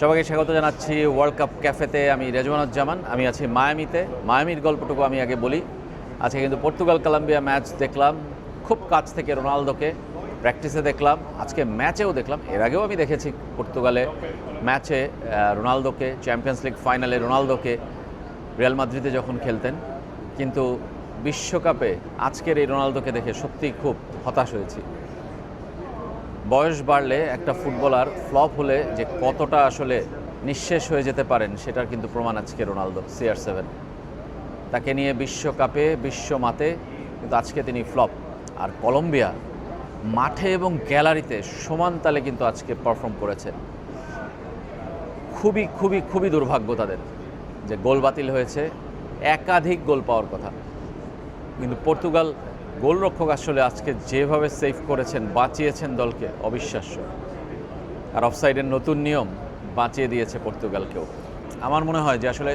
সবাইকে স্বাগত জানাচ্ছি ওয়ার্ল্ড কাপ ক্যাফেতে। আমি রেজওয়ানুজ্জামান, আমি আছি মায়ামিতে। মায়ামির গল্পটুকু আমি আগে বলি। আজকে কিন্তু পর্তুগাল কলম্বিয়া ম্যাচ দেখলাম খুব কাছ থেকে, রোনালদোকে প্র্যাকটিসে দেখলাম, আজকে ম্যাচেও দেখলাম। এর আগেও আমি দেখেছি পর্তুগালে ম্যাচে রোনালদোকে, চ্যাম্পিয়ন্স লিগ ফাইনালে রোনালদোকে রিয়াল মাদ্রিদে যখন খেলতেন। কিন্তু বিশ্বকাপে আজকের এই রোনালদোকে দেখে সত্যিই খুব হতাশ হয়েছি। বয়স বাড়লে একটা ফুটবলার ফ্লপ হলে যে কতটা আসলে নিঃশেষ হয়ে যেতে পারেন সেটার কিন্তু প্রমাণ আজকে রোনালদো। CR7 তাকে নিয়ে বিশ্বকাপে বিশ্বমাতে, কিন্তু আজকে তিনি ফ্লপ। আর কলম্বিয়া মাঠে এবং গ্যালারিতে সমান তালে কিন্তু আজকে পারফর্ম করেছে। খুবই খুবই খুবই দুর্ভাগ্য তাদের যে গোল বাতিল হয়েছে, একাধিক গোল পাওয়ার কথা। কিন্তু পর্তুগাল গোলরক্ষক আসলে আজকে যেভাবে সেভ করেছেন, বাঁচিয়েছেন দলকে, অবিশ্বাস্য। আর অফসাইডের নতুন নিয়ম বাঁচিয়ে দিয়েছে পর্তুগালকেও। আমার মনে হয় যে আসলে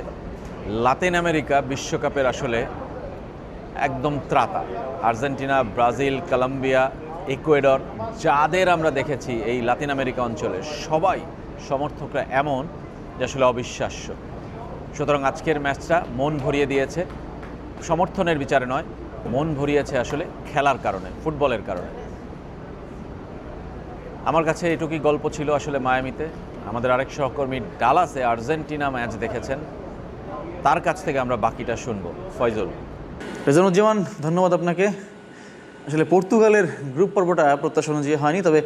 লাতিন আমেরিকা বিশ্বকাপের আসলে একদম ত্রাতা। আর্জেন্টিনা, ব্রাজিল, কলম্বিয়া, ইকুয়েডর, যাদের আমরা দেখেছি এই লাতিন আমেরিকা অঞ্চলে, সবাই সমর্থকরা এমন যে আসলে অবিশ্বাস্য। সুতরাং আজকের ম্যাচটা মন ভরিয়ে দিয়েছে, সমর্থনের বিচারে নয়, মন ভরিয়েছে আসলে খেলার কারণে, ফুটবলের কারণে। আমার কাছে এটুকুই গল্প ছিল আসলে মায়ামিতে। আমাদের আরেক সহকর্মী ডালাসে আর্জেন্টিনা ম্যাচ দেখেছেন, তার কাছ থেকে আমরা বাকিটা শুনবো। ফয়জুল। রেজওয়ানুজ্জামান, ধন্যবাদ আপনাকে। আসলে পর্তুগালের গ্রুপ পর্বটা প্রত্যাশা অনুযায়ী হয়নি, তবে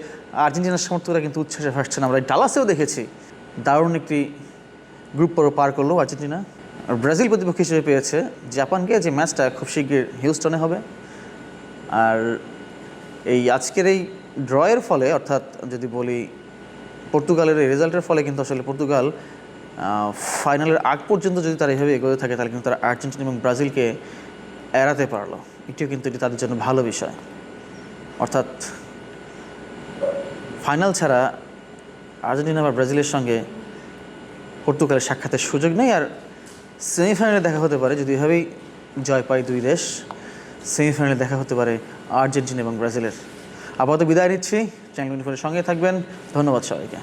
আর্জেন্টিনার সমর্থকরা কিন্তু উচ্ছ্বাসে ভাসছেন। আমরা ডালাসেও দেখেছি দারুণ একটি গ্রুপ পর্ব পার করলো আর্জেন্টিনা। আর ব্রাজিল প্রতিপক্ষ হিসেবে পেয়েছে জাপানকে, যে ম্যাচটা খুব শীঘ্রই হিউস্টনে হবে। আর এই আজকের এই ড্রয়ের ফলে, অর্থাৎ যদি বলি পর্তুগালের এই রেজাল্টের ফলে, কিন্তু আসলে পর্তুগাল ফাইনালের আগ পর্যন্ত যদি তারা এভাবে এগোতে থাকে তাহলে কিন্তু তারা আর্জেন্টিনা এবং ব্রাজিলকে এড়াতে পারলো। এটিও কিন্তু এটি তাদের জন্য ভালো বিষয়। অর্থাৎ ফাইনাল ছাড়া আর্জেন্টিনা বা ব্রাজিলের সঙ্গে পর্তুগালের সাক্ষাতের সুযোগ নেই। আর সেমিফাইনালে দেখা হতে পারে, যদি এভাবেই জয় পায় দুই দেশ, সেমিফাইনালে দেখা হতে পারে আর্জেন্টিনা এবং ব্রাজিলের। আপাতত বিদায় নিচ্ছি। চ্যানেল 24-এর সঙ্গে থাকবেন। ধন্যবাদ সবাইকে।